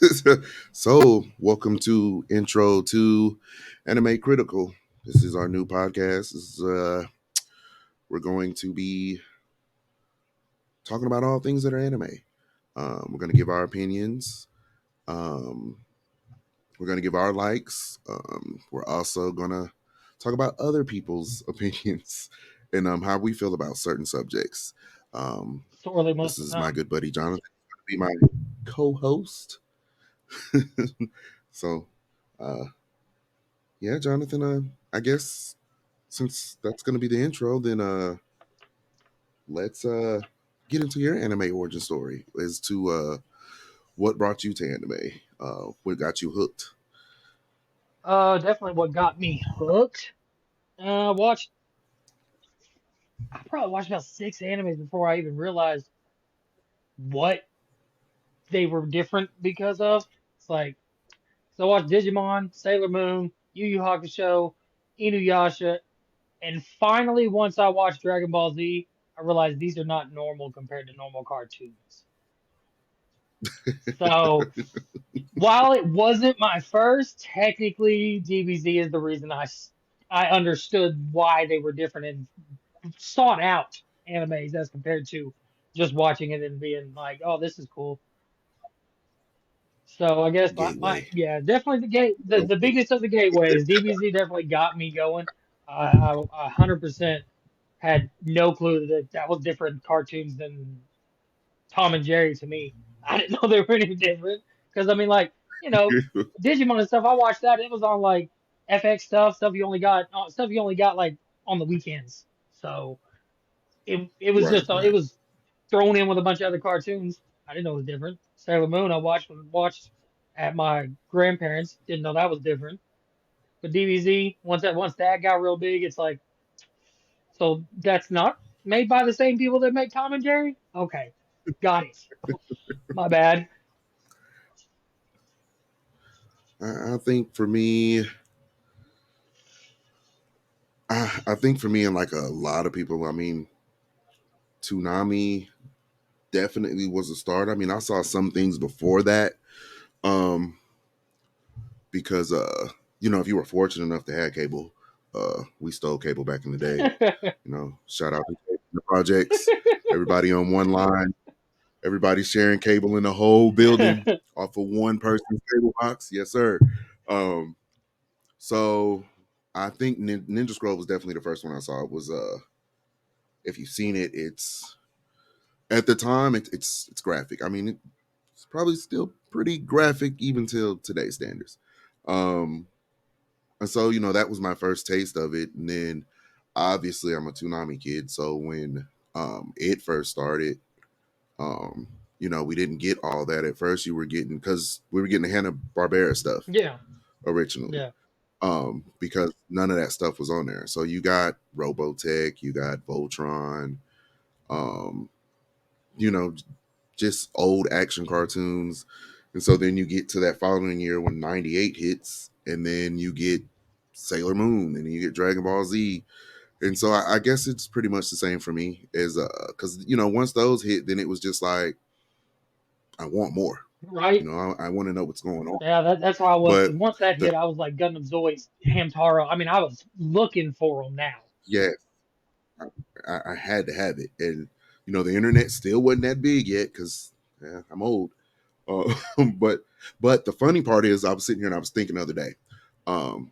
So, welcome to Intro to Anime Critical. This is our new podcast. We're going to be talking about all things that are anime. We're going to give our opinions. Um, we're going to give our likes. We're also going to talk about other people's opinions and how we feel about certain subjects. Um, Sorely this most of is the my time. good buddy Jonathan. He's going to be my co-host. So, uh, yeah, Jonathan. I guess since that's going to be the intro, then let's get into your anime origin story as to what brought you to anime. What got you hooked? Definitely what got me hooked. Watched I probably watched about six animes before I even realized what they were different because of. It's like so I watched Digimon, Sailor Moon, Yu Yu Hakusho, Inuyasha, and finally once I watched Dragon Ball Z, I realized these are not normal compared to normal cartoons. So while it wasn't my first, technically DBZ is the reason I understood why they were different and sought out animes as compared to just watching it and being like, oh, this is cool. So I guess my Gateway. yeah, definitely the Okay. biggest of the gateways. DBZ definitely got me going. I 100% had no clue that that was different cartoons than Tom and Jerry to me. I didn't know they were any different because I mean, like Digimon and stuff. I watched that. It was on like FX stuff you only got like on the weekends. So it was Right, just it right. was thrown in with a bunch of other cartoons. I didn't know it was different. Sailor Moon I watched at my grandparents. Didn't know that was different. But DBZ once that got real big, it's like so that's not made by the same people that make Tom and Jerry. Okay, got it. My bad. I think for me, I think for me and like a lot of people, I mean, Toonami definitely was a start. I mean, I saw some things before that. Um, because if you were fortunate enough to have cable, we stole cable back in the day. Shout out to the projects. Everybody on one line. Everybody sharing cable in the whole building off of one person's cable box. Yes, sir. Um, so I think Ninja Scroll was definitely the first one I saw. It was if you've seen it, it's at the time it's graphic. I mean, it's probably still pretty graphic even till today's standards. Um, And so, that was my first taste of it. And then obviously I'm a Toonami kid. So when it first started, um, we didn't get all that at first. You were getting because we were getting the Hanna Barbera stuff Yeah, originally. yeah. Because none of that stuff was on there. So you got Robotech, you got Voltron, um, you know, just old action cartoons. And so then you get to that following year when 98 hits, and then you get Sailor Moon, and then you get Dragon Ball Z. And so I guess it's pretty much the same for me as because once those hit, then it was just like I want more. Right. I want to know what's going on. Yeah, that's how I was. But Because once that the hit, I was like Gundam Zoids, Hamtaro. I mean, I was looking for them now. yeah, I had to have it, and the internet still wasn't that big yet because I'm old. Uh, but the funny part is, I was sitting here and I was thinking the other day, um,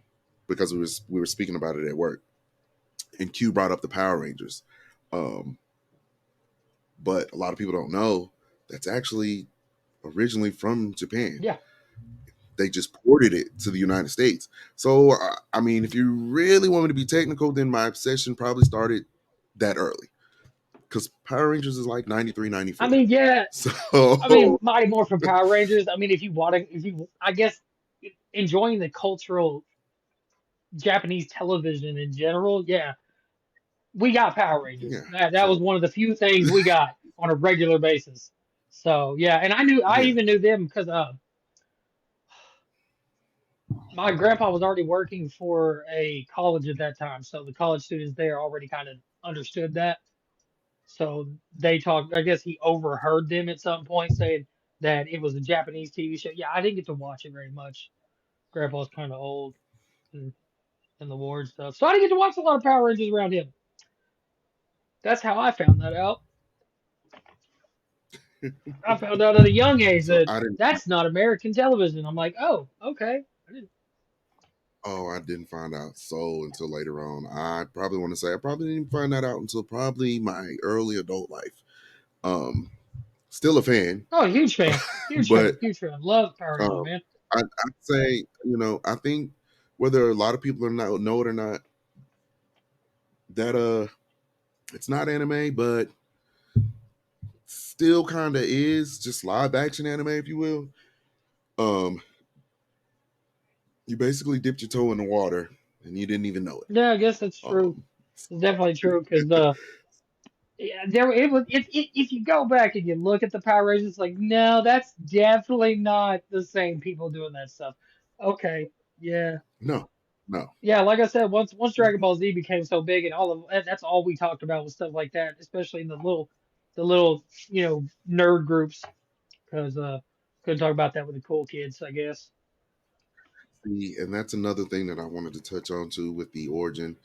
because we were speaking about it at work, and Q brought up the Power Rangers, um, but a lot of people don't know that's actually originally from Japan. Yeah. They just ported it to the United States. So I mean, if you really want me to be technical, then my obsession probably started that early because Power Rangers is like 93, I 94. mean, yeah. I mean, So Mighty Morphin Power Rangers. I mean, if you, I guess, enjoying the cultural Japanese television in general, yeah, we got Power Rangers. yeah, That was so one of the few things we got on a regular basis. So yeah, and I yeah, even knew them because my grandpa was already working for a college at that time, so the college students there already kind of understood that. So they talked. I guess he overheard them at some point saying that it was a Japanese TV show. Yeah, I didn't get to watch it very much. Grandpa's kind of old and, and the war and stuff, so I didn't get to watch a lot of Power Rangers around him. That's how I found that out. I found out at a young age So that I didn't. that's not American television. I'm like, oh, okay. I didn't. Oh, I didn't find out so until later on. I probably want to say I probably didn't find that out until probably my early adult life. Um, Still a fan, Oh, huge fan, huge fan, but huge fan. Love Power Rangers, um, man. I'd say I think whether a lot of people are not know it or not, that it's not anime, but still kind of is just live action anime, if you will. Um, you basically dipped your toe in the water and you didn't even know it. Yeah, I guess that's true. Um, It's definitely true because yeah, there it was. If you go back and you look at the Power Rangers, it's like no, that's definitely not the same people doing that stuff. Okay, yeah, no, no, yeah. Like I said, once Dragon Ball Z became so big and all of that's all we talked about was stuff like that, especially in the little nerd groups because couldn't talk about that with the cool kids, I guess. see, and that's another thing that I wanted to touch on too with the origin,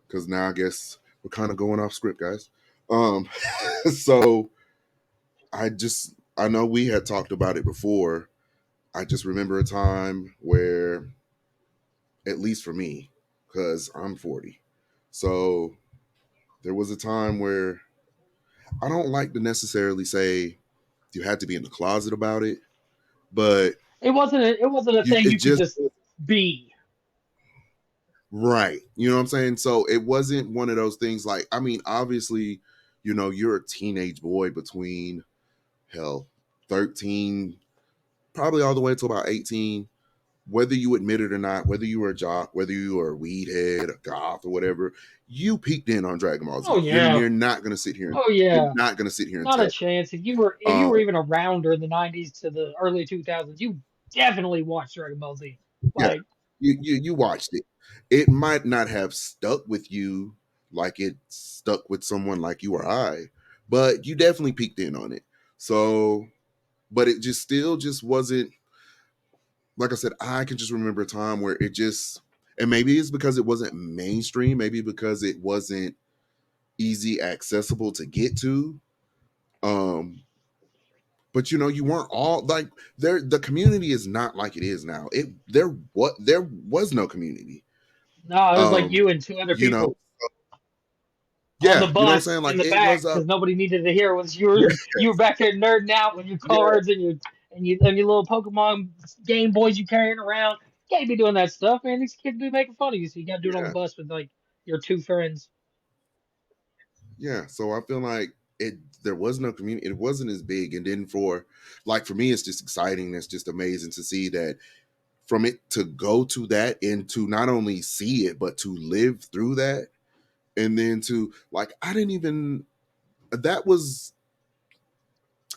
because now I guess we're kind of going off script, guys. Um, so I know we had talked about it before. I just remember a time where, at least for me, because I'm 40, so there was a time where I don't like to necessarily say you had to be in the closet about it, but It wasn't a thing it you could just just be. right. You know what I'm saying? So it wasn't one of those things like, I mean, obviously, you're a teenage boy between hell 13, probably all the way to about 18, whether you admit it or not, whether you were a jock, whether you were a weed head, a goth, or whatever, you peeked in on Dragon Ball Oh Z. You're yeah, you're not gonna sit here and oh you're yeah. not gonna sit here and Not a tell. chance. If you were Um, even around during the '90s to the early 2000s, you definitely watched Dragon Ball Z. yeah, Like, you watched it. It might not have stuck with you like it stuck with someone like you or I, but you definitely peeked in on it. So, but it just still just wasn't, like I said, I can just remember a time where it just, and maybe it's because it wasn't mainstream, maybe because it wasn't easy accessible to get to. Um, but you weren't all like there. The community is not like it is now. There was no community. no, it was like Um, you and two other you know, people on the yeah, you know what I'm bus saying? in Like the it was back a because nobody needed to hear it was yeah, you were back there nerding out with your yeah, cards and your little Pokemon Game Boys you carrying around. You can't be doing that stuff, man. These kids be making fun of you, so you got to do it on the yeah, bus with like your two friends. yeah. So I feel like there was no community. It wasn't as big, and then for me, it's just exciting. It's just amazing to see that from it to go to that and to not only see it but to live through that, and then to like I didn't even that was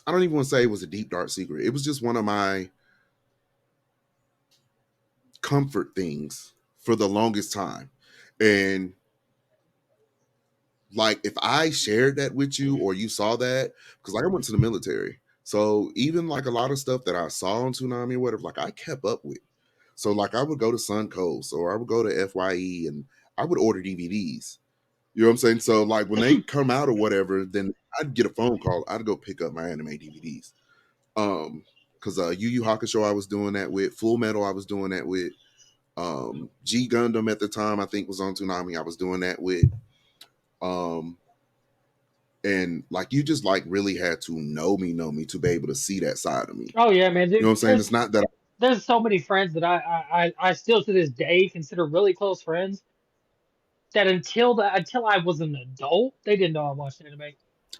I don't even want to say it was a deep dark secret. It was just one of my comfort things for the longest time. And like if I shared that with you or you saw that, because like I went to the military. So even like a lot of stuff that I saw on Tsunami or whatever, like I kept up with. So like I would go to Suncoast or I would go to FYE and I would order DVDs. You know what I'm saying? So like when they come out or whatever, then I'd get a phone call. I'd go pick up my anime DVDs. Because Yu Yu Hakusho I was doing that with, Full Metal I was doing that with, G Gundam at the time I think was on Toonami I was doing that with, um, and like you just like really had to know me to be able to see that side of me. Oh yeah, man, You know what dude. I'm saying? It's not that There's so many friends that I still to this day consider really close friends that until I was an adult, they didn't know I watched anime.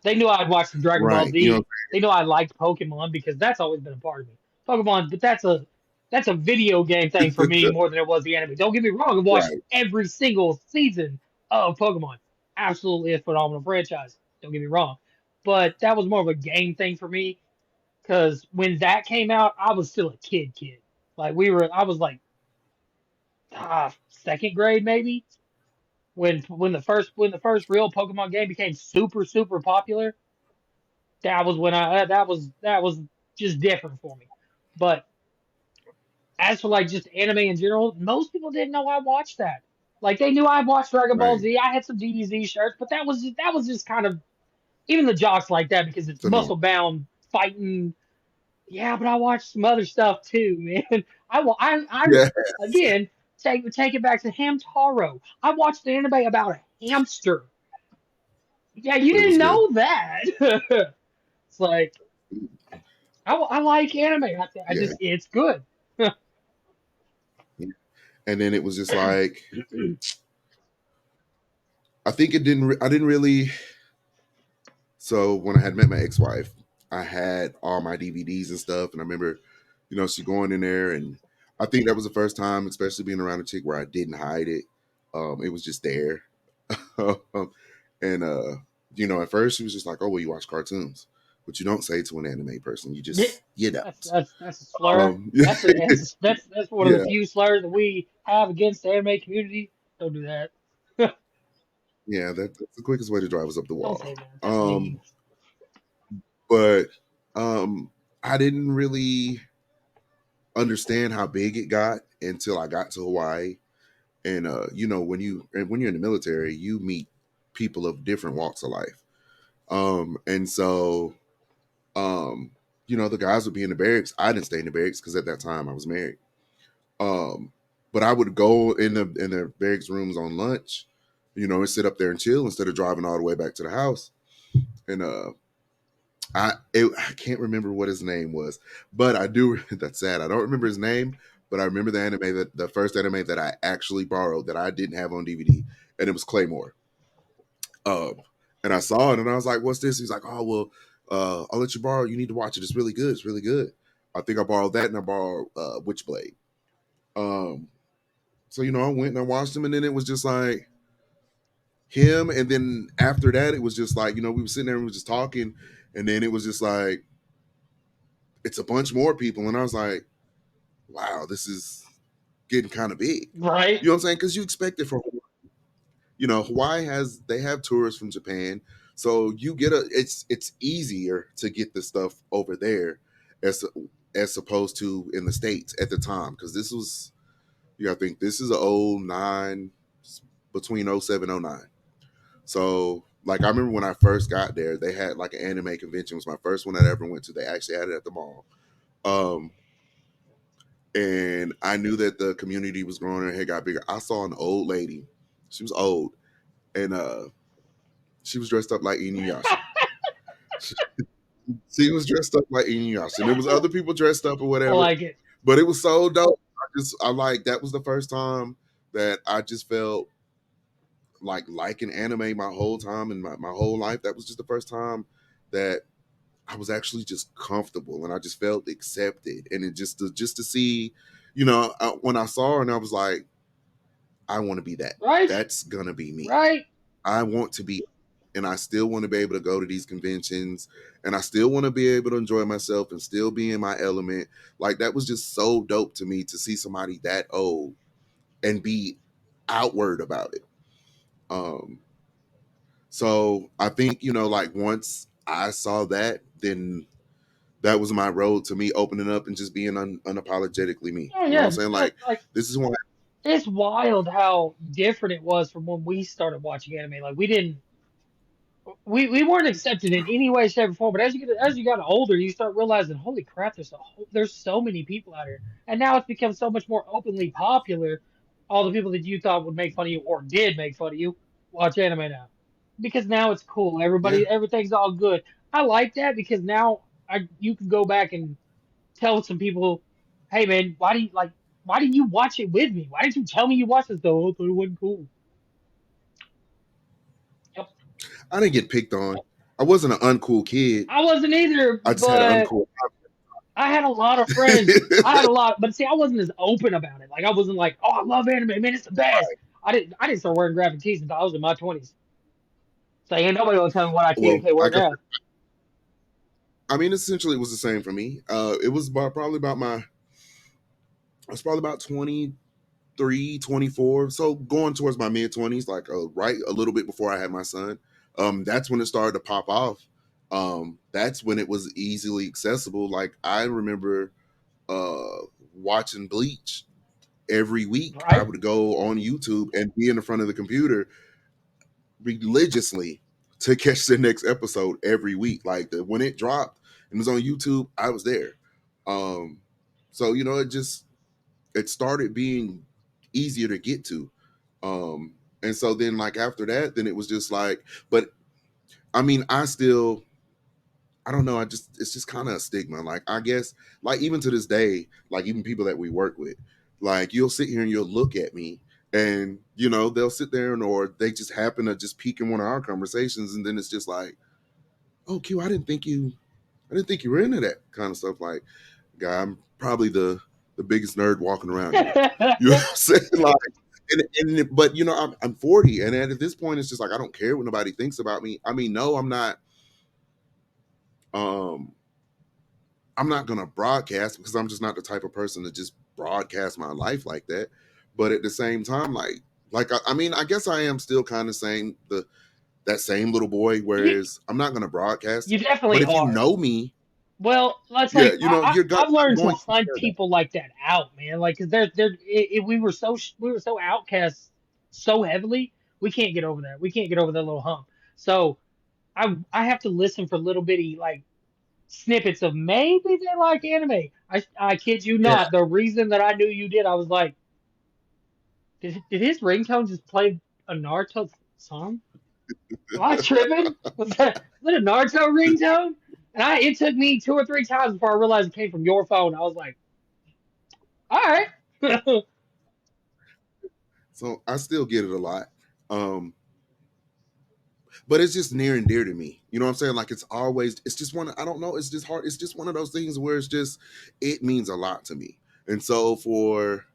They knew I'd watched Dragon Ball right. You know, Z. They knew I liked Pokemon because that's always been a part of me. Pokemon, but that's a video game thing for me more than it was the anime. Don't get me wrong, I've watched right. every single season of Pokemon. Absolutely a phenomenal franchise. Don't get me wrong. But that was more of a game thing for me because when that came out, I was still a kid. Like I was like second grade maybe when the first real Pokemon game became super popular. That was when I that was just different for me. But as for like just anime in general, most people didn't know I watched that. Like they knew I watched Dragon Ball Right. Z. I had some DBZ shirts, but that was just kind of even the jocks like that because it's So no. muscle bound fighting. Yeah, but I watched some other stuff too, man. I Yeah. again take it back to Hamtaro. I watched an anime about a hamster. Yeah, you But it was didn't good. know that. It's like I like anime. I Yeah. just it's good. Yeah. And then it was just like I think it didn't. I didn't really. So when I had met my ex-wife, I had all my DVDs and stuff, and I remember, she going in there, and I think that was the first time, especially being around a chick, where I didn't hide it. It was just there, and at first she was just like, "Oh, well, you watch cartoons," but you don't say to an anime person. Yeah, You that's don't. that's that's a slur. Yeah, That's one of the yeah, few slurs that we have against the anime community. Don't do that. yeah. That's the quickest way to drive us up the Don't wall. say that. That's mean. Um, but I didn't really understand how big it got until I got to Hawaii. And when you're in the military, you meet people of different walks of life. And so the guys would be in the barracks. I didn't stay in the barracks because at that time I was married. Um, but I would go in the barracks rooms on lunch, and sit up there and chill instead of driving all the way back to the house. And I can't remember what his name was, but I do. That's sad. I don't remember his name, but I remember the first anime that I actually borrowed that I didn't have on DVD, and it was Claymore. Um, and I saw it, and I was like, "What's this?" He's like, "Oh well, I'll let you borrow. You need to watch it. It's really good. It's really good." I think I borrowed that, and I borrowed Witchblade. Um, so I went and I watched him, and then it was just like him, and then after that, it was just like we were sitting there and we were just talking, and then it was just like it's a bunch more people, and I was like, wow, this is getting kind of big. Right? You know what I'm saying? Because you expect it from Hawaii they have tourists from Japan, so you get it's easier to get the stuff over there as as opposed to in the states at the time because this was you got to think this is a '09 between '07 '09. So like I remember when I first got there, they had like an anime convention. It was my first one I ever went to. They actually had it at the mall. Um, and I knew that the community was growing and it got bigger. I saw an old lady. She was old, and she was dressed up like Inuyasha. She was dressed up like Inuyasha, and there was other people dressed up or I whatever. like it. But it was so dope. I like that was the first time that I just felt like liking anime my whole time and my whole life. That was just the first time that I was actually just comfortable and I just felt accepted. And it just to see, when I saw her and I was like, I want to be that. Right? That's gonna be me. Right? I want to be, and I still want to be able to go to these conventions, and I still want to be able to enjoy myself and still be in my element. Like that was just so dope to me to see somebody that old and be outward about it. Um, so I think like once I saw that, then that was my road to me opening up and just being unapologetically me. Oh You know what I'm yeah. saying? That, Like like this is why. it's wild how different it was from when we started watching anime. Like we weren't accepted in any way, shape, or form. But as you got older, you start realizing, holy crap, there's so many people out here, and now it's become so much more openly popular. All the people that you thought would make fun of you or did make fun of you watch anime now, because now it's cool. Yeah. Everything's all good. I like that because now you can go back and tell some people, hey man, why didn't you watch it with me? Why didn't you tell me you watched this though? I thought it wasn't cool. Yep. I didn't get picked on. I wasn't an uncool kid. I wasn't either, I just had an but uncool. I had a lot of friends. I had a lot, but see, I wasn't as open about it. Like I wasn't like, oh, I love anime, man, it's the best. I didn't start wearing graphic tees until I was in my 20s. So ain't nobody gonna tell me what I can and Well, can't wear now. I mean, essentially, it was the same for me. It was probably about I was probably about 23, 24. So going towards my mid 20s, like right a little bit before I had my son. That's when it started to pop off. That's when it was easily accessible. Like I remember watching Bleach every week. I Right? would go on YouTube and be in the front of the computer religiously to catch the next episode every week. Like when it dropped and it was on YouTube, I was there. Um, so it started being easier to get to. And so then like after that, then it was just like, but I mean, I don't know. It's just kind of a stigma. Like I guess, like even to this day, like even people that we work with, like you'll sit here and you'll look at me, and they'll sit there and or they just happen to just peek in one of our conversations, and then it's just like, oh, Q, I didn't think you were into that kind of stuff. Like, guy, I'm probably the biggest nerd walking around here. You know what I'm saying? Like, but I'm 40, and at this point, it's just like I don't care what nobody thinks about me. I mean, no, I'm not. Um, I'm not gonna broadcast because I'm just not the type of person to just broadcast my life like that. But at the same time, I mean, I guess I am still kind of saying that same little boy. you Whereas I'm not gonna broadcast you it. But definitely if you are. know me, Well, that's yeah, like I've I'm learned to going to hunt share that. people like that out, man. Like, cause we were so outcast so heavily, we can't get over that. We can't get over that little hump. So I have to listen for little bitty like snippets of maybe they like anime. I kid you Yeah, not. The reason that I knew you did, I was like, did his ringtone just play a Naruto song? Am I tripping? Was that a Naruto ringtone? And it took me two or three times before I realized it came from your phone. I was like, all right. so I still get it a lot. Um, but it's just near and dear to me. You know what I'm saying? Like it's just one. I don't know. It's just hard. It's just one of those things where it means a lot to me. And so for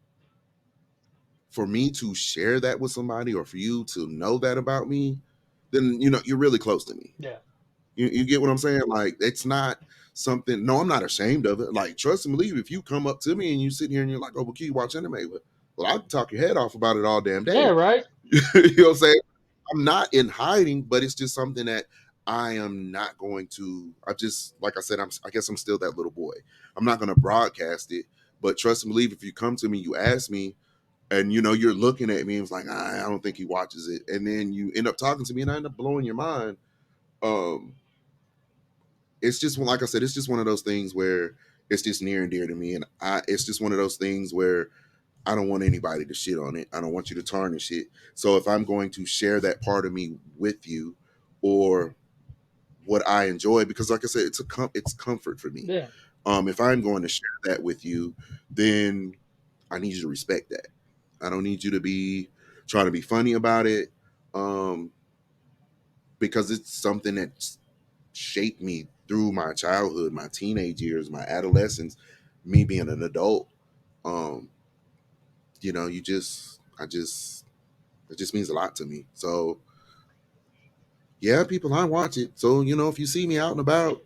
me to share that with somebody or for you to know that about me, then you're really close to me. Yeah. You get what I'm saying? Like it's not something. No, I'm not ashamed of it. Like trust and believe. If you come up to me and you sit here and you're like, "Oh, well, can you watch anime?" Well, I can talk your head off about it all damn Yeah, day. right. You know what I'm saying? I'm not in hiding, but it's just something that I am not going to. I just, like I said, I guess I'm still that little boy. I'm not going to broadcast it, but trust and believe. If you come to me, you ask me, and you're looking at me, and it's like I don't think he watches it, and then you end up talking to me, and I end up blowing your mind. Um, it's just like I said, it's just one of those things where it's just near and dear to me, and it's just one of those things where I don't want anybody to shit on it. I don't want you to tarnish it. So if I'm going to share that part of me with you, or what I enjoy, because like I said, it's comfort for me. Yeah. If I'm going to share that with you, then I need you to respect that. I don't need you to be trying to be funny about it, um, because it's something that shaped me through my childhood, my teenage years, my adolescence, me being an adult. Um, you just, I just, it just means a lot to me. So yeah, people, I watch it. So if you see me out and about,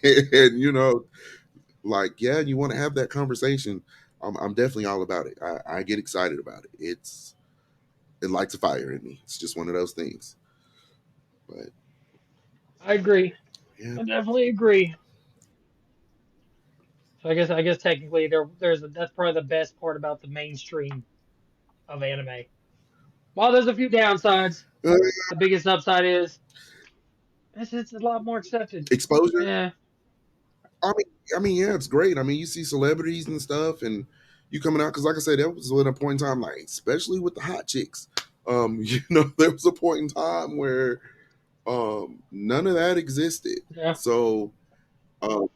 and like yeah, you want to have that conversation, I'm definitely all about it. I get excited about it. It lights a fire in me. It's just one of those things. But I agree. yeah, I definitely agree. So I guess technically that's probably the best part about the mainstream of anime. While there's a few downsides, uh, the biggest upside is it's a lot more accepted. exposure. Yeah. I mean, yeah, it's great. I mean, you see celebrities and stuff, and you coming out because, like I said, that was at a point in time, like especially with the hot chicks. There was a point in time where none of that existed. Yeah. So um,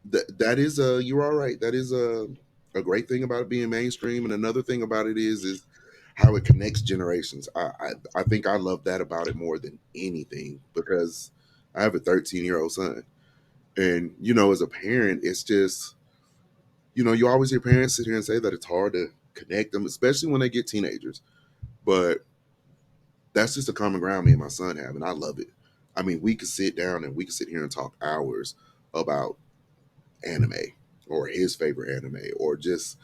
that is you're all right. That is a great thing about it being mainstream, and another thing about it is how it connects generations. I think I love that about it more than anything because I have a 13-year-old son, and as a parent, it's just you always hear parents sit here and say that it's hard to connect them, especially when they get teenagers. But that's just a common ground me and my son have, and I love it. I mean, we could sit down and we could sit here and talk hours about anime or his favorite anime, or just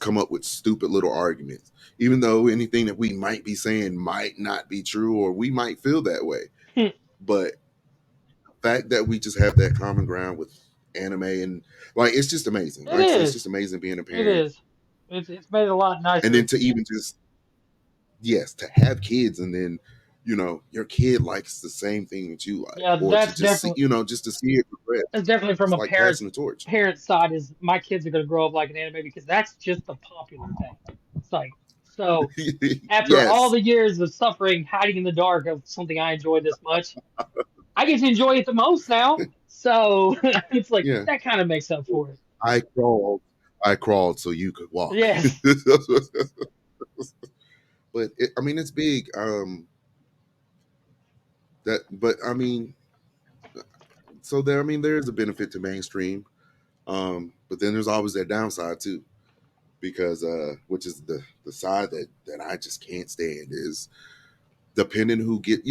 come up with stupid little arguments, even though anything that we might be saying might not be true, or we might feel that way. But fact that we just have that common ground with anime and like it's just amazing. It Like I said, it's just is. amazing being a It parent, is. It's made it a lot and then nicer. to even just yes to have kids, and then your kid likes the same thing that you like, Yeah, or to just see just to see it progress. that's definitely from It's a like passing the torch. parent side is my kids are gonna grow up like an anime because that's just the popular thing. It's like so after all Yes, the years of suffering hiding in the dark of something I enjoy this much, I get to enjoy it the most now. So it's like yeah. that kind of makes up for it. I crawled, I crawled so you could walk. Yes. But I mean, it's big. But I mean, so there. I mean, there is a benefit to mainstream. But then there's always that downside too, because which is the side that I just can't stand is depending who get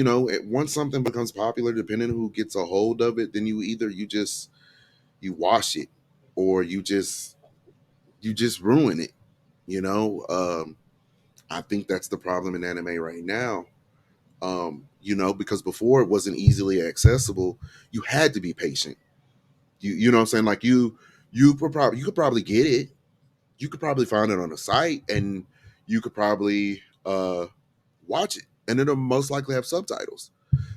once something becomes popular, depending who gets a hold of it, then you just you wash it, or you just ruin it. You know, I think that's the problem in anime right now. Because before it wasn't easily accessible, you had to be patient. You know what I'm saying? Like you could probably get it. You could probably find it on a site, and you could probably watch it, and it'll most likely have subtitles.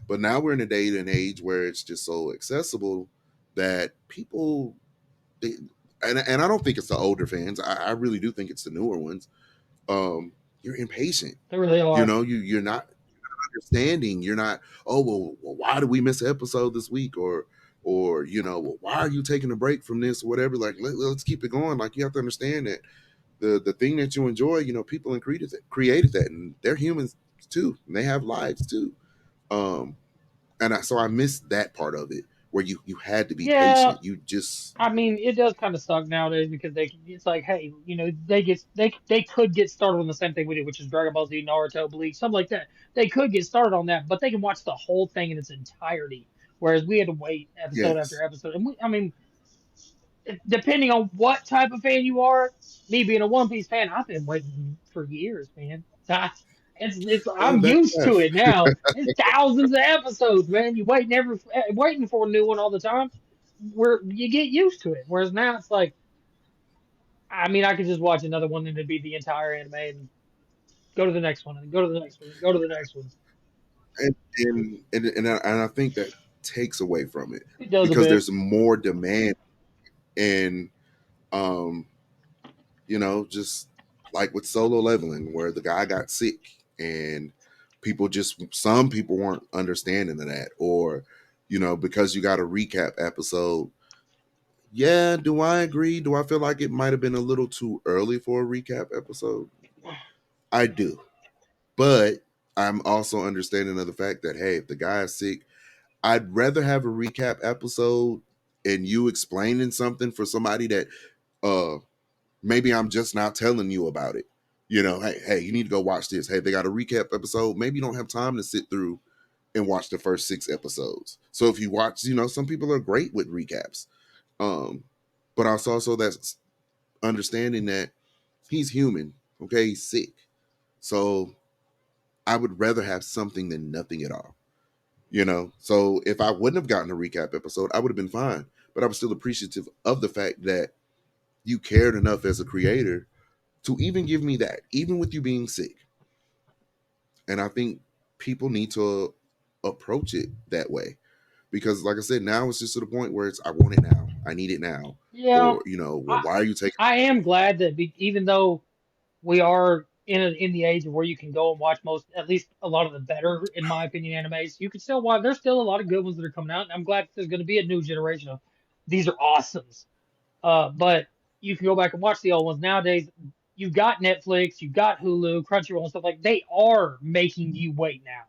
But now we're in a day and age where it's just so accessible that people they, and I don't think it's the older fans. I really do think it's the newer ones. You're impatient. They really are. You're not understanding. You're not. Oh well, why did we miss an episode this week? Or well, why are you taking a break from this or whatever? Like let's keep it going. Like you have to understand that the thing that you enjoy, people and created that, and they're humans too, and they have lives too. Um, so I missed that part of it where you had to be Yeah, patient. You just I mean, it does kind of suck nowadays because it's like, hey, they could get started on the same thing we did, which is Dragon Ball Z, Naruto, Bleach, something like that. They could get started on that, but they can watch the whole thing in its entirety. Whereas we had to wait episode after yes, episode. And I mean, depending on what type of fan you are, me being a One Piece fan, I've been waiting for years, man. I'm that used to yes. it now. It's thousands of episodes, man. You waiting for a new one all the time. Where you get used to it. Whereas now it's like, I mean, I could just watch another one and it'd be the entire anime and go to the next one and go to the next one and go to the next one. And I think that takes away from it It does a because bit. there's more demand, and um just like with Solo Leveling, where the guy got sick, and some people weren't understanding of that, or because you got a recap episode. Yeah, do I agree? Do I feel like it might have been a little too early for a recap episode? I do, but I'm also understanding of the fact that hey, if the guy is sick, I'd rather have a recap episode and you explaining something for somebody that uh maybe I'm just not telling you about it. Hey, you need to go watch this. Hey, they got a recap episode. Maybe you don't have time to sit through and watch the first 6 episodes. So if you watch, some people are great with recaps. Um, but also that's understanding that he's human. Okay, he's sick. So I would rather have something than nothing at all. So if I wouldn't have gotten a recap episode, I would have been fine. But I was still appreciative of the fact that you cared enough as a creator to even give me that, even with you being sick. And I think people need to approach it that way because, like I said, now it's just to the point where it's I want it now, I need it now, Yeah, or well, I why are you taking? I am glad that even though we are in the age of where you can go and watch most, at least a lot of the better, in my opinion, animes. You can still watch. There's still a lot of good ones that are coming out, and I'm glad that there's going to be a new generation of these are awesomes. But you can go back and watch the old ones nowadays. You've got Netflix, you've got Hulu, Crunchyroll, and stuff like. They are making you wait now,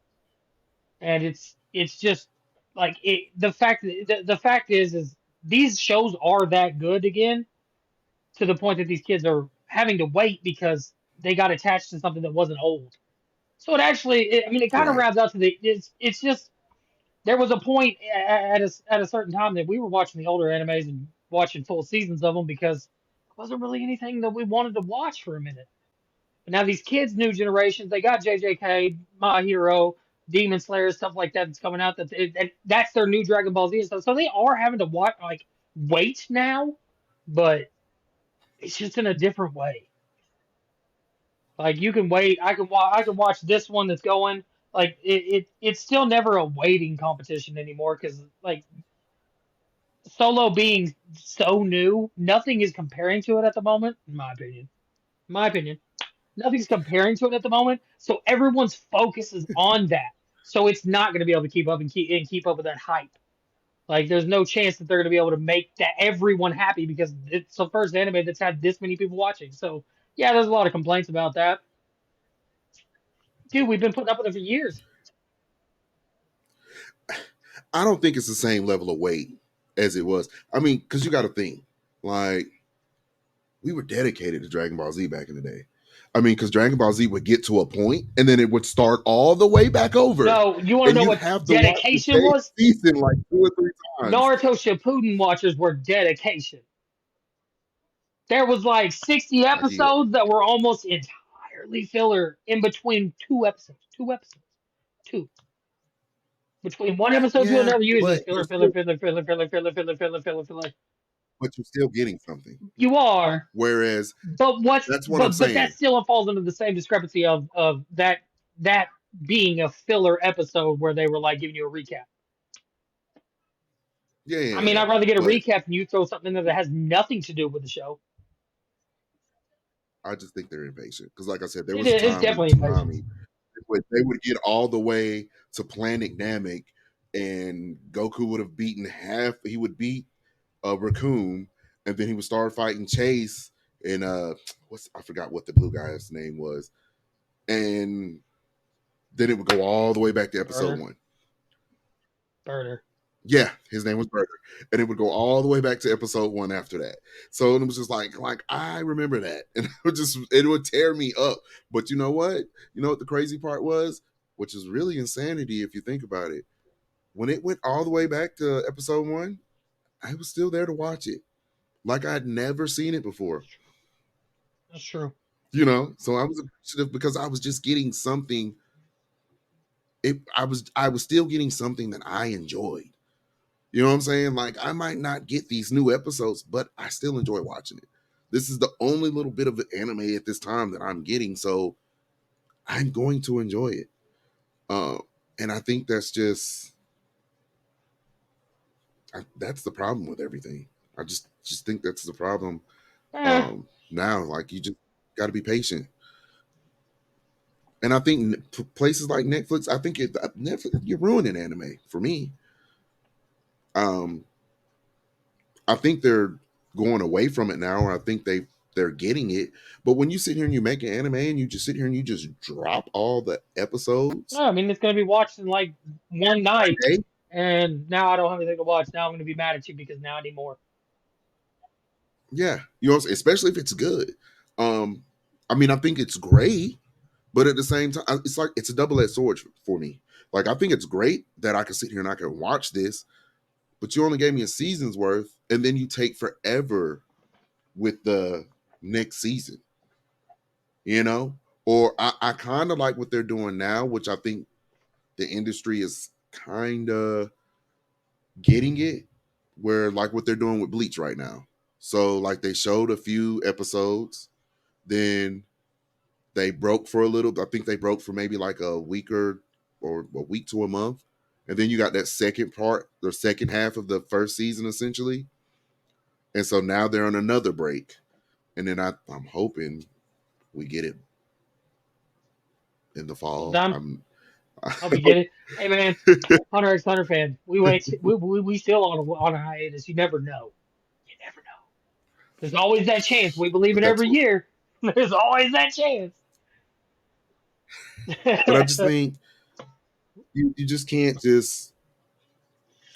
and it's just like it. The fact is these shows are that good again to the point that these kids are having to wait because they got attached to something that wasn't old. So I mean, it kind of Right, rounds out to it's just there was a point at a certain time that we were watching the older animes and watching full seasons of them because there wasn't really anything that we wanted to watch for a minute. But now these kids, new generations, they got JJK, My Hero. Demon Slayer stuff like that that's coming out. That's their new Dragon Ball Z and stuff. So they are having to watch like wait now, but it's just in a different way. Like you can wait. I can watch this one that's going. Like it's still never a waiting competition anymore because like Solo being so new, nothing is comparing to it at the moment. In my opinion, my opinion, nothing's comparing to it at the moment. So everyone's focus is on that. So it's not going to be able to keep up and keep up with that hype. Like there's no chance that they're going to be able to make that everyone happy because it's the first anime that's had this many people watching. So yeah, there's a lot of complaints about that. Dude, we've been putting up with it for years. I don't think it's the same level of weight as it was. I mean, because you got to think, like, we were dedicated to Dragon Ball Z back in the day. I mean, because Dragon Ball Z would get to a point and then it would start all the way back over. No, you want to And know you'd what have to watch the dedication same was? season like two or three times. Naruto Shippuden watchers were dedication. There was like 60 I get it. episodes that were almost entirely filler in between two episodes. Two episodes. Two. Between one episode to Yeah, another, you was but just you're filler, filler, still, filler, filler, filler, filler, filler, filler, filler, filler. but you're still getting something. You are, Whereas that's what I'm but that saying. still falls into the same discrepancy of that being a filler episode where they were like giving you a recap. Yeah, yeah, I mean, yeah. I'd rather get a But recap than you throw something in there that has nothing to do with the show. I just think they're impatient. Because, like I said, there It was a is time in definitely impatient. Toonami they would get all the way to Planet Namek, and Goku would have beaten half. He would beat Raccoon, and then he would start fighting Chase. And what's I forgot what the blue guy's name was, and then it would go all the way back to episode Burner, one. burner. Yeah, his name was Burger, and it would go all the way back to episode one after that. So it was just like I remember that, and it would tear me up. But you know what? You know what the crazy part was, which is really insanity if you think about it. When it went all the way back to episode one, I was still there to watch it, like I'd never seen it before. That's true. So I was appreciative because I was just getting something. I was still getting something that I enjoyed. You know what I'm saying? Like I might not get these new episodes, but I still enjoy watching it. This is the only little bit of the anime at this time that I'm getting, so I'm going to enjoy it. Uh, and I think that's the problem with everything. I just think that's the problem. Eh, Now, like you just got to be patient. And I think places like Netflix, I think Netflix, you're ruining anime for me. Um, I think they're going away from it now. I think they're getting it. But when you sit here and you make an anime and you just sit here and you just drop all the no, episodes I mean it's gonna be watched in like one a night, day, and now I don't have anything to watch. Now I'm gonna be mad at you because now I need more. yeah, especially if it's good. Um, I mean, I think it's great, but at the same time, it's like it's a double-edged sword for me. Like I think it's great that I can sit here and I can watch this, but you only gave me a season's worth, and then you take forever with the next season. You know, or I kind of like what they're doing now, which I think the industry is kind of getting it, where like what they're doing with Bleach right now. So like they showed a few episodes, then they broke for a little. I think they broke for maybe like a week or a week to a month, and then you got that second part, the second half of the first season essentially, and so now they're on another break, and then I'm hoping we get it in the fall. Sometime. I'm Hope you get it. Hey man, Hunter x Hunter fan, we wait. We still on a hiatus. You never know. You never know. There's always that chance. We believe but it that's every what year. There's always that chance. but I just think you just can't just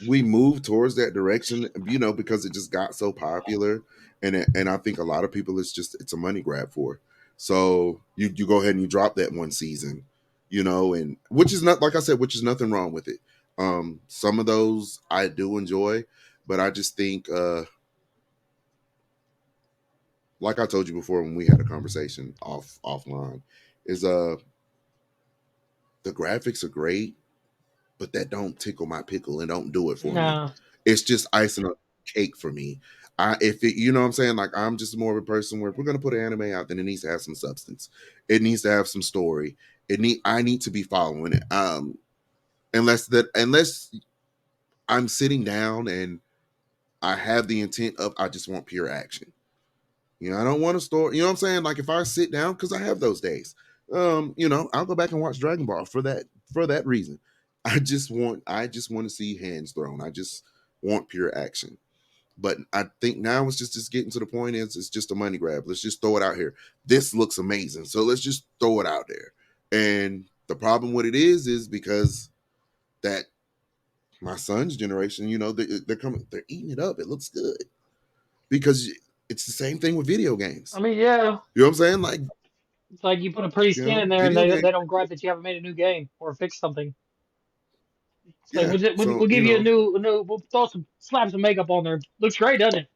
we move towards that direction, because it just got so popular, and I think a lot of people it's a money grab for. So you go ahead and you drop that one season, and which is not like I said, which is nothing wrong with it. Some of those I do enjoy, but I just think like I told you before when we had a conversation offline, is the graphics are great. but that don't tickle my pickle and don't do it for me. No. It's just icing on the cake for me. I if it, you know what I'm saying, like I'm just more of a person where if we're gonna put an anime out, then it needs to have some substance. It needs to have some story. I need to be following it. Unless I'm sitting down and I have the intent of I just want pure action. You know, I don't want a story. You know what I'm saying? Like if I sit down, because I have those days. I'll go back and watch Dragon Ball for that reason. I just want to see hands thrown. I just want pure action. But I think now it's just getting to the point is it's just a money grab. Let's just throw it out here. This looks amazing. So let's just throw it out there. And the problem with it is because that my son's generation, they're coming, they're eating it up. It looks good because it's the same thing with video I games. mean, yeah, You know what I'm saying? Like, it's like you put a pretty skin in there, and video games. they don't gripe that you haven't made a new game or fixed something. It's like Yeah. we'll So, give you a new we'll throw some slap some makeup on there. Looks great, doesn't it?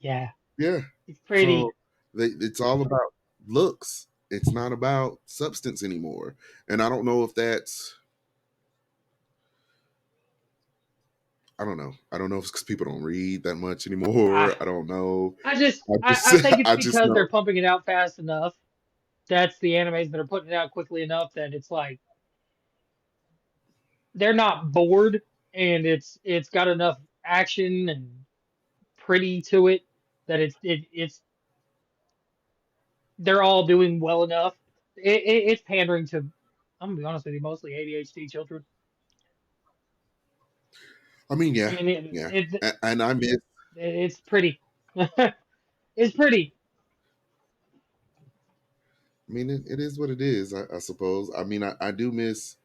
Yeah, yeah. it's So pretty. it's all about looks. It's not about substance anymore. And I don't know if that's, I don't know. I don't know if it's because people don't read that much I anymore. I don't know. I think it's I just because they're know. pumping it out fast enough. That's the animes that are putting it out quickly enough that it's like they're not bored, and it's got enough action and pretty to it that it's they're all doing well enough. It's pandering to, I'm gonna be honest with you, mostly ADHD children. I mean, I yeah. mean, Yeah. And I miss, it's pretty. It's pretty. I mean, it is what it is, I suppose. I mean, I do miss,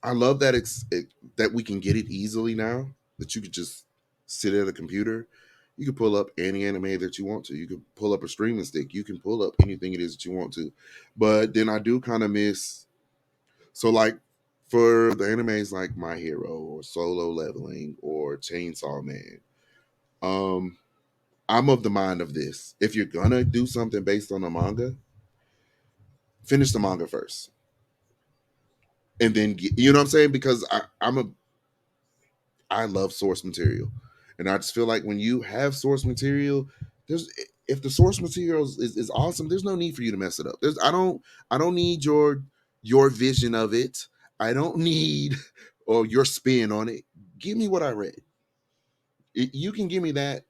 I love that that we can get it easily now. That you could just sit at a computer, you can pull up any anime that you want to. You can pull up a streaming stick. You can pull up anything it is that you want to. But then I do kind of miss. So like for the animes like My Hero or Solo Leveling or Chainsaw Man, um, I'm of the mind of this: if you're gonna do something based on a manga, finish the manga first, and then you know what I'm saying? Because I love source material, and I just feel like when you have source material, there's if the source material is awesome, there's no need for you to mess it up. I don't need your vision of it. I don't need or your spin on it. Give me what I read. You can give me that,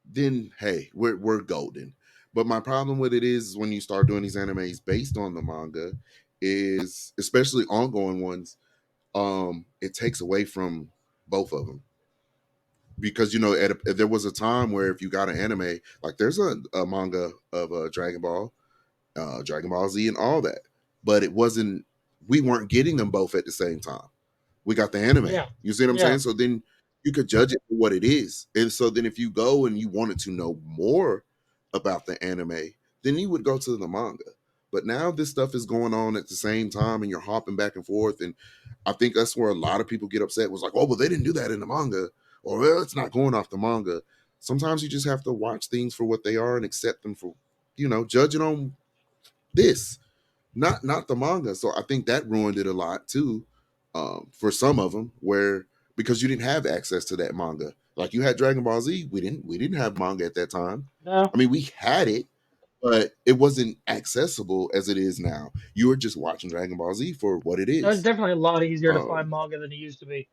then hey, we're golden. But my problem with it is when you start doing these animes based on the manga, is especially ongoing ones, it takes away from both of them because there was a time where if you got an anime, like there's a manga of Dragon Ball Z, and all that, but it wasn't. We weren't getting them both at the same time. We got the anime. Yeah, You see what I'm yeah. saying? So then you could judge it for what it is. And so then if you go and you wanted to know more about the anime, then you would go to the manga. But now this stuff is going on at the same time and you're hopping back and forth. And I think that's where a lot of people get upset was like, oh, well, they didn't do that in the manga. Or, well, it's not going off the manga. Sometimes you just have to watch things for what they are and accept them for, judge it on this, not the manga. So I think that ruined it a lot too, for some of them, where because you didn't have access to that manga. Like you had Dragon Ball Z, we didn't have manga at that time. No, I mean, we had it, but it wasn't accessible as it is now. You were just watching Dragon Ball Z for what it no, it's is. definitely a lot easier to find Um, manga than it used to be.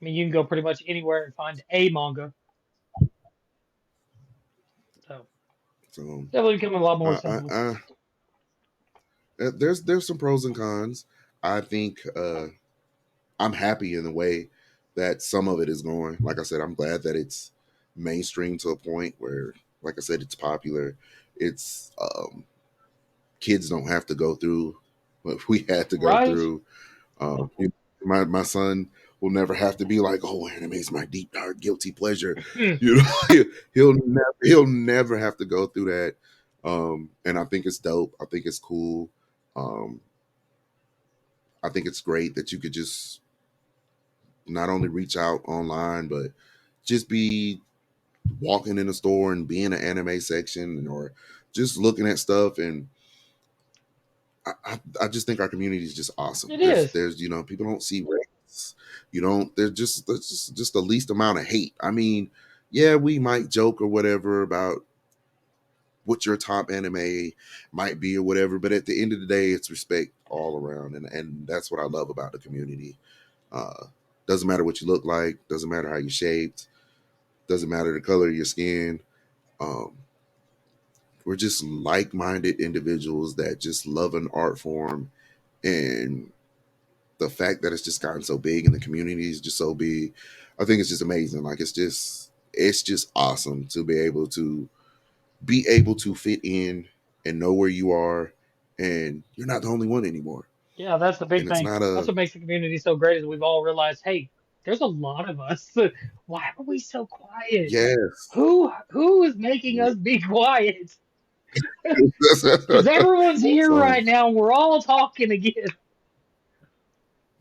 I mean, you can go pretty much anywhere and find a manga. So so definitely becoming a lot more uh, accessible. there's some pros and cons. I think I'm happy in the way that some of it is going. Like I said, I'm glad that it's mainstream to a point where, like I said, it's popular. It's kids don't have to go through what we had to go Right? through. My son will never have to be like, "Oh, anime is my deep dark guilty pleasure." You know, he'll never have to go through that. And I think it's dope. I think it's cool. Um, I think it's great that you could just not only reach out online, but just be walking in a store and be in an anime section or just looking at stuff. And I just think our community is just awesome. It is. There's people don't see race. You don't. There's just the least amount of hate. I mean, yeah, we might joke or whatever about what your top anime might be or whatever, but at the end of the day, it's respect all around, and that's what I love about the community. Uh, doesn't matter what you look like, doesn't matter how you're shaped, doesn't matter the color of your skin. Um, we're just like-minded individuals that just love an art form, and the fact that it's just gotten so big and the community is just so big, I think it's just amazing. Like it's just awesome to be able to fit in and know where you are, and you're not the only one anymore. Yeah, that's the big And it's thing. not That's a what makes the community so great is we've all realized, hey, there's a lot of us. Why are we so quiet? yes. Who is making us be quiet? Because everyone's here So right now and we're all talking again.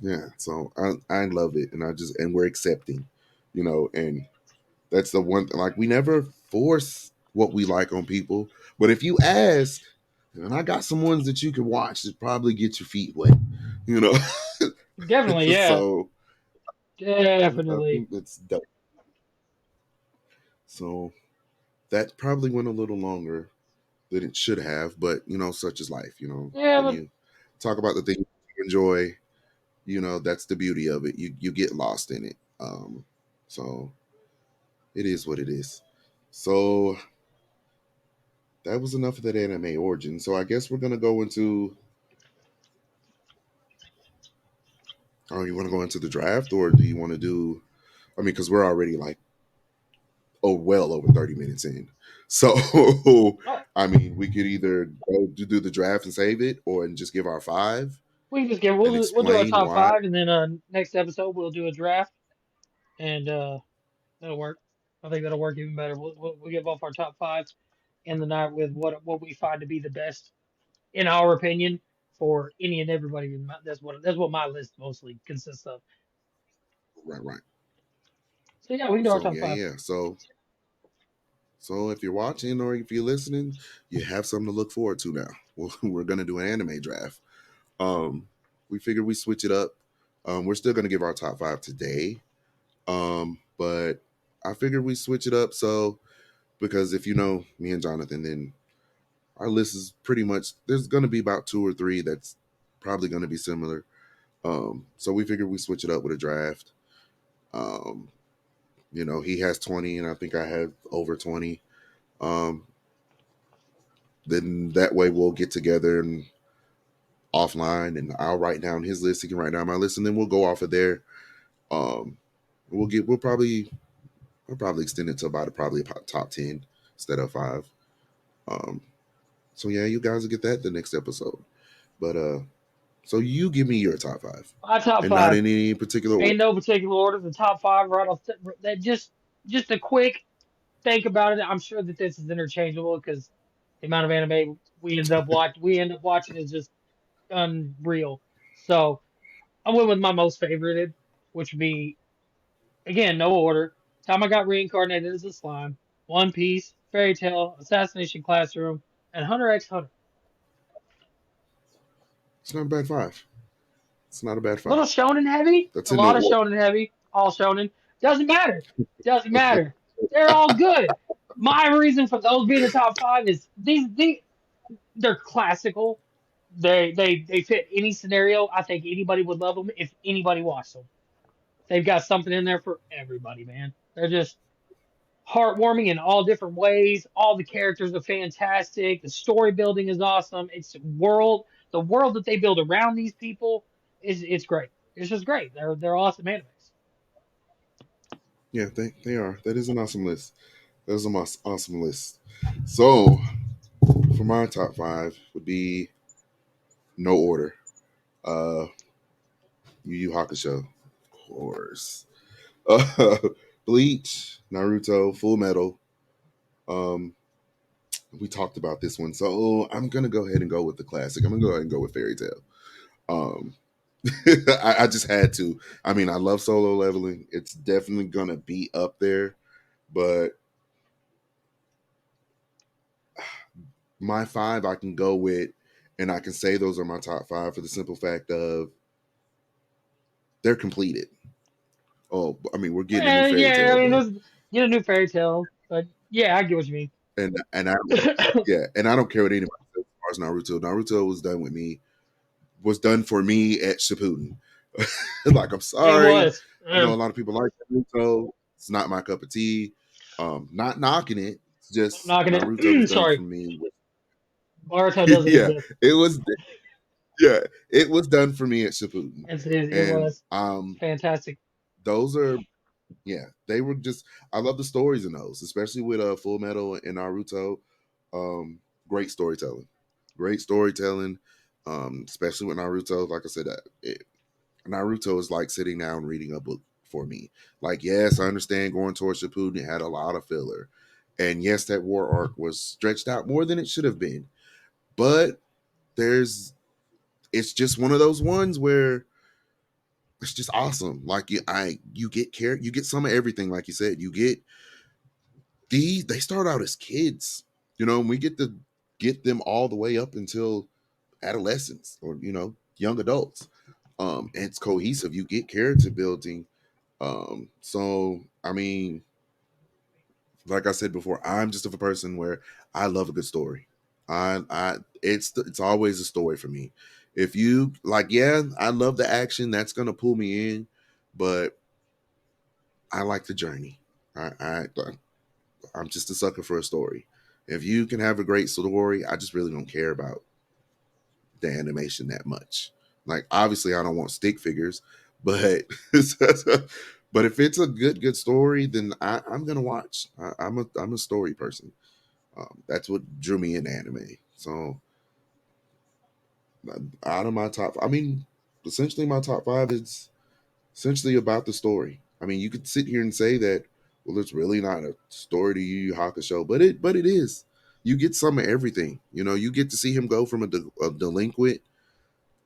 yeah, so I love it, and we're accepting, and that's the one thing. Like we never force what we like on people, but if you ask, and I got some ones that you can watch that probably get your feet wet, you know. Definitely, yeah. So I Definitely. think that's dope. So that probably went a little longer than it should have, but such is life. Yeah, When but you talk about the things you enjoy, that's the beauty of it. You get lost in it. So it is what it is. So that was enough of that anime origin. So I guess we're gonna go into. Oh, you want to go into the draft, or do you want to do? I mean, because we're already like well over 30 minutes in. So oh, I mean, we could either go to do the draft and save it, or and just give our five we can just get and we'll do our explain top why. five and then next episode we'll do a draft and that'll work. I think that'll work even better. We'll give off our top five in the night with what we find to be the best in our opinion for any and everybody. That's what my list mostly consists of. Right, right. So yeah, we can do our So top yeah, five. yeah. So if you're watching or if you're listening, you have something to look forward to now. We're gonna do an anime draft. Um, we figured we switch it up. We're still gonna give our top five today. But I figured we switch it up because if you know me and Jonathan, then our list is pretty much there's gonna be about two or three that's probably gonna be similar. So we figured we switch it up with a draft. Um, he has 20 and I think I have over 20. Um, then that way we'll get together and offline and I'll write down his list. He can write down my list and then we'll go off of there. Um, we'll probably extend it to probably about top 10 instead of five. Um, so yeah, you guys will get that the next episode. But so you give me your top five My top and not five in any particular order. ain't no particular order. The top five right off that just a quick think about it. I'm sure that this is interchangeable because the amount of anime we end up watching is just unreal. So I went with my most favorited, which would be again no order. Time I got reincarnated as a slime, One Piece, Fairy Tail, Assassination Classroom, and Hunter x Hunter. It's not a bad five. It's not a bad Little five. shonen heavy, That's a in no lot of order. shonen heavy, all shonen. Doesn't matter. Doesn't matter. They're all good. My reason for those being the top five is they're classical. They fit any scenario. I think anybody would love them if anybody watched them. They've got something in there for everybody, man. They're just heartwarming in all different ways. All the characters are fantastic. The story building is awesome. The world that they build around these people is it's great. It's just great. They're awesome animes. Yeah, they are. That is an awesome list. That is an awesome list. So for my top five would be no order. Uh, Yu Yu Hakusho, of course. Uh, Bleach, Naruto, Full Metal. Um, we talked about this one, so I'm gonna go ahead and go with the classic. I'm gonna go ahead and go with Fairy Tail. Um, I just had to. I mean, I love solo leveling. It's definitely gonna be up there, but my five I can go with, And I can say those are my top five for the simple fact of they're completed. Oh, I mean, we're getting a new fairy Yeah, I tale, mean, but get a new fairy tale, but yeah, I get what you mean. and I yeah, and I don't care what anybody says as far as Naruto. Naruto was done with me, was done for me at Shippuden. Like, I'm It sorry. was. I know a lot of people like Naruto. It's not my cup of tea. Not knocking it. It's I'm just knocking Naruto was it. done for Sorry, me. Boruto doesn't Yeah, exist. it was. Yeah, it was done for me at Shippuden, It and was fantastic. those are yeah, they were just. I love the stories in those, especially with Full Metal and Naruto. Um, Great storytelling, great storytelling. Especially with Naruto, like I said, Naruto is like sitting down reading a book for me. Like, yes, I understand going towards Shippuden, it had a lot of filler, and yes, that war arc was stretched out more than it should have been. But there's, it's just one of those ones where it's just awesome. Like you get care, you get some of everything. Like you said, you get they start out as kids, and we get to get them all the way up until adolescence or young adults. And it's cohesive. You get character building. So I mean, like I said before, I'm just a person where I love a good story. It's always a story for me. If you like, yeah, I love the action. That's gonna pull me in, but I like the journey. I'm just a sucker for a story. If you can have a great story, I just really don't care about the animation that much. Like, obviously, I don't want stick figures, but but if it's a good story, then I'm gonna watch. I'm a story person. That's what drew me in anime. So out of my top, I mean, essentially my top five is essentially about the story. I mean, you could sit here and say that, well, it's really not a story to Yu Yu Hakusho, but it is. You get some of everything. You get to see him go from a delinquent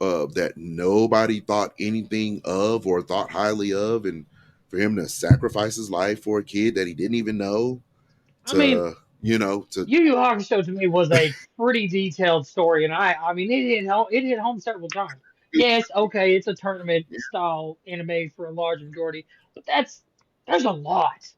that nobody thought anything of or thought highly of, and for him to sacrifice his life for a kid that he didn't even know I mean, to to Yu Yu Hakusho to me was a pretty detailed story, and I mean, it hit home several times. Yes, okay, it's a tournament style anime for a large majority, but there's a lot.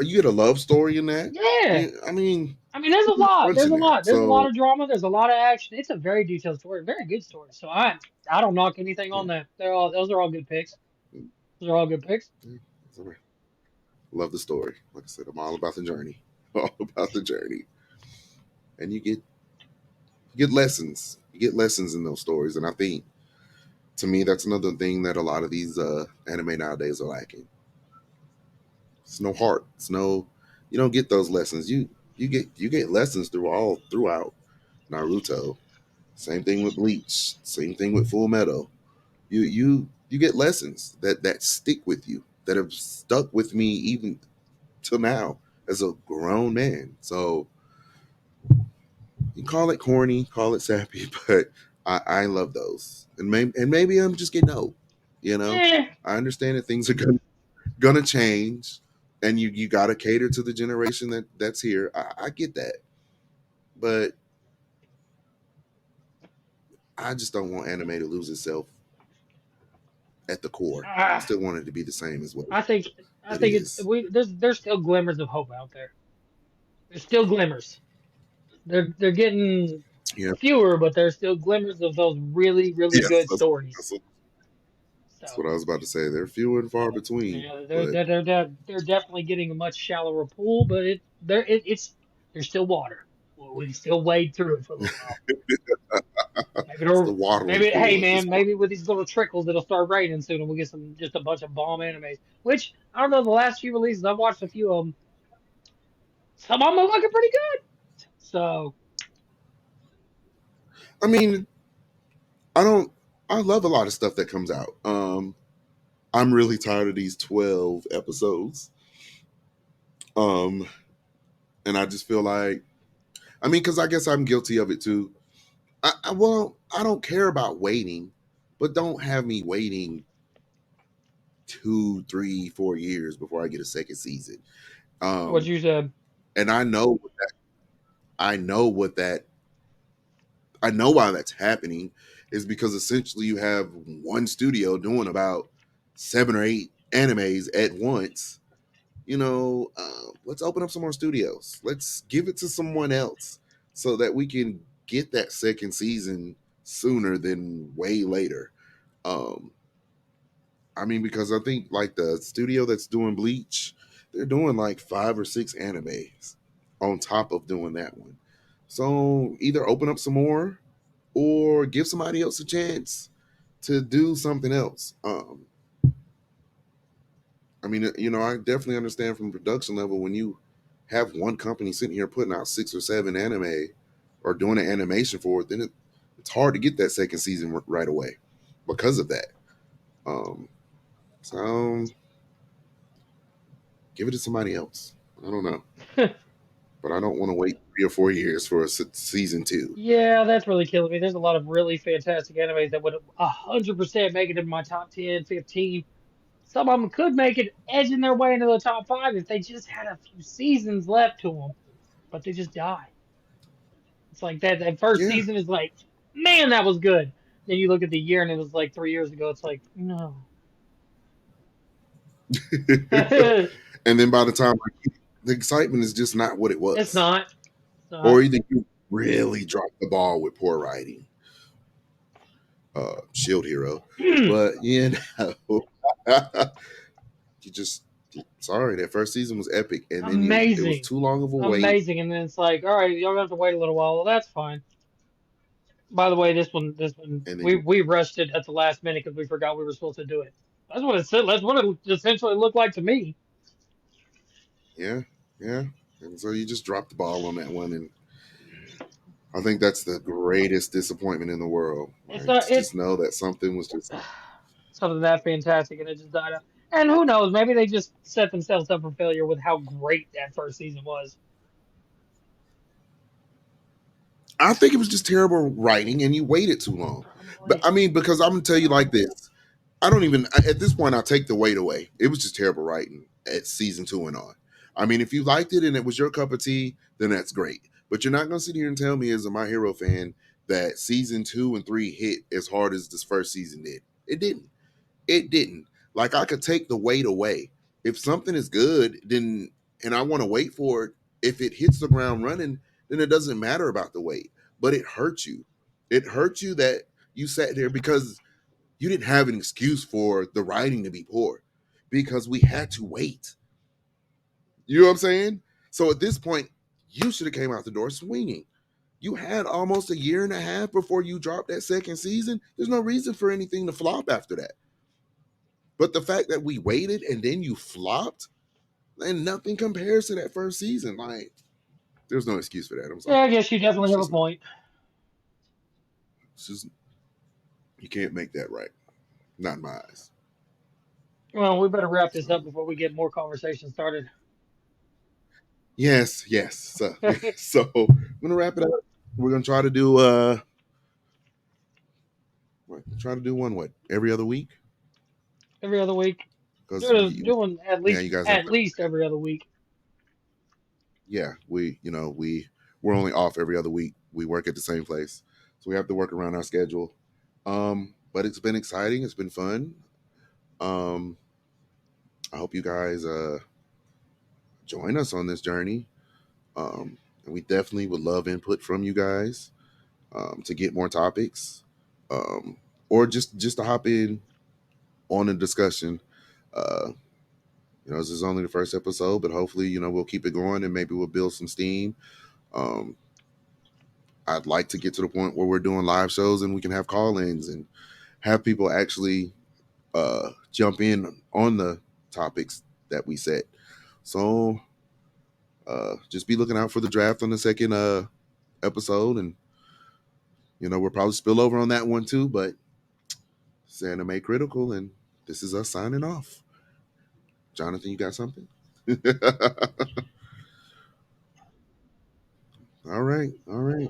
you get a love story in that. Yeah, Yeah, I mean, I mean, there's a lot. bunch There's in a there. lot. There's a lot So of drama. There's a lot of action. It's a very detailed story, very good story. So I don't knock anything yeah, on that. Those are all good picks. Those are all good picks. yeah, love the story. Like I said, I'm all about the journey. All about the journey, and you get lessons. You get lessons in those stories, and I think to me that's another thing that a lot of these anime nowadays are lacking. It's no heart. It's no. You don't get those lessons. You get lessons throughout Naruto. Same thing with Bleach. Same thing with Full Metal. You get lessons that stick with you, that have stuck with me even till now as a grown man. So you call it corny, call it sappy, but I love those. And maybe I'm just getting old. You know, Eh, I understand that things are gonna change, and you gotta cater to the generation that's here. I get that, but I just don't want anime to lose itself at the core. I ah, still want it to be the same as what I think I it think it's is. there's still glimmers of hope out there. There's still glimmers. They're getting Yeah. fewer, but there's still glimmers of those really Yes, good stories. that's So what I was about to say. They're few and far between, yeah, but they're definitely getting a much shallower pool, but it's there's still water. Well, we can still wade through it for a little while. Maybe it's the it'll, watering maybe hey pool at this man, point. maybe with these little trickles it'll start raining soon, and we'll get some just a bunch of bomb animes. Which I don't know. The last few releases I've watched a few of them. Some of them are looking pretty good. So I mean, I don't. I love a lot of stuff that comes out. I'm really tired of these 12 episodes. Um, and I just feel like, I mean, because I guess I'm guilty of it too. Well, I don't care about waiting, but don't have me waiting 2, 3, 4 years before I get a second season. what Um, you said. and I know what that I know why that's happening is because essentially you have one studio doing about 7 or 8 animes at once. Let's open up some more studios. Let's give it to someone else so that we can get that second season sooner than way later. Um, I mean, because I think like the studio that's doing Bleach, they're doing like 5 or 6 animes on top of doing that one. So either open up some more or give somebody else a chance to do something else. I mean, I definitely understand from production level when you have one company sitting here putting out 6 or 7 anime or doing an animation for it, then it's hard to get that second season right away because of that. Um, so give it to somebody else. I don't know, but I don't want to wait 3 or 4 years for a season two. Yeah, that's really killing me. There's a lot of really fantastic animes that would 100% make it in my top 10, 15. Some of them could make it edging their way into the top five if they just had a few seasons left to them, but they just die. It's like that first Yeah. season is like, man, that was good. Then you look at the year and it was like 3 years ago. It's like, no. It's And then by the time the excitement is just not what it was, not. It's or not. either you really dropped the ball with poor writing. Shield Hero, but you just sorry that first season was epic, and then it was Amazing. too long of a wait, Amazing. And then it's like, all right, y'all have to wait a little while. Well, that's fine. By the way, this one, and then we rushed it at the last minute because we forgot we were supposed to do it. That's what it said. That's what it essentially looked like to me. yeah, yeah, and so you just dropped the ball on that one, and I think that's the greatest disappointment in the world. It's Like not to it just know that something was just. something that fantastic and it just died out. And who knows? Maybe they just set themselves up for failure with how great that first season was. I think it was just terrible writing, and you waited too long. But Probably. I mean, because I'm gonna tell you like this, I don't even at this point. I take the weight away. It was just terrible writing at season 2 and on. I mean, if you liked it and it was your cup of tea, then that's great. But you're not gonna sit here and tell me as a My Hero fan that season 2 and 3 hit as hard as this first season did. It didn't. It didn't. Like I could take the weight away. If something is good, then and I want to wait for it. If it hits the ground running, then it doesn't matter about the weight. But it hurts you. It hurts you that you sat there because you didn't have an excuse for the writing to be poor because we had to wait. You know what I'm saying? So at this point, you should have came out the door swinging. You had almost a year and a half before you dropped that second season. There's no reason for anything to flop after that. But the fact that we waited and then you flopped, and nothing compares to that first season. Like, there's no excuse for that. I'm Yeah, sorry. I guess you definitely It's have a just not. point. It's just you can't make that right. Not in my eyes. Well, we better wrap this up So before we get more conversation started. yes, yes. So I'm gonna wrap it up. We're gonna try to do try to do one what every other week Every other week. because Doing yeah, you guys have at to, least every other week. yeah, we're only off every other week. We work at the same place, so we have to work around our schedule. But it's been exciting. It's been fun. Um, I hope you guys join us on this journey. And we definitely would love input from you guys to get more topics, um, or just to hop in on a discussion. Uh, this is only the first episode, but hopefully, we'll keep it going and maybe we'll build some steam. Um, I'd like to get to the point where we're doing live shows and we can have call-ins and have people actually jump in on the topics that we set. So just be looking out for the draft on the second episode, and we'll probably spill over on that one too. But it's Anime Critical, and this is us signing off. Jonathan, you got something? All right, all right.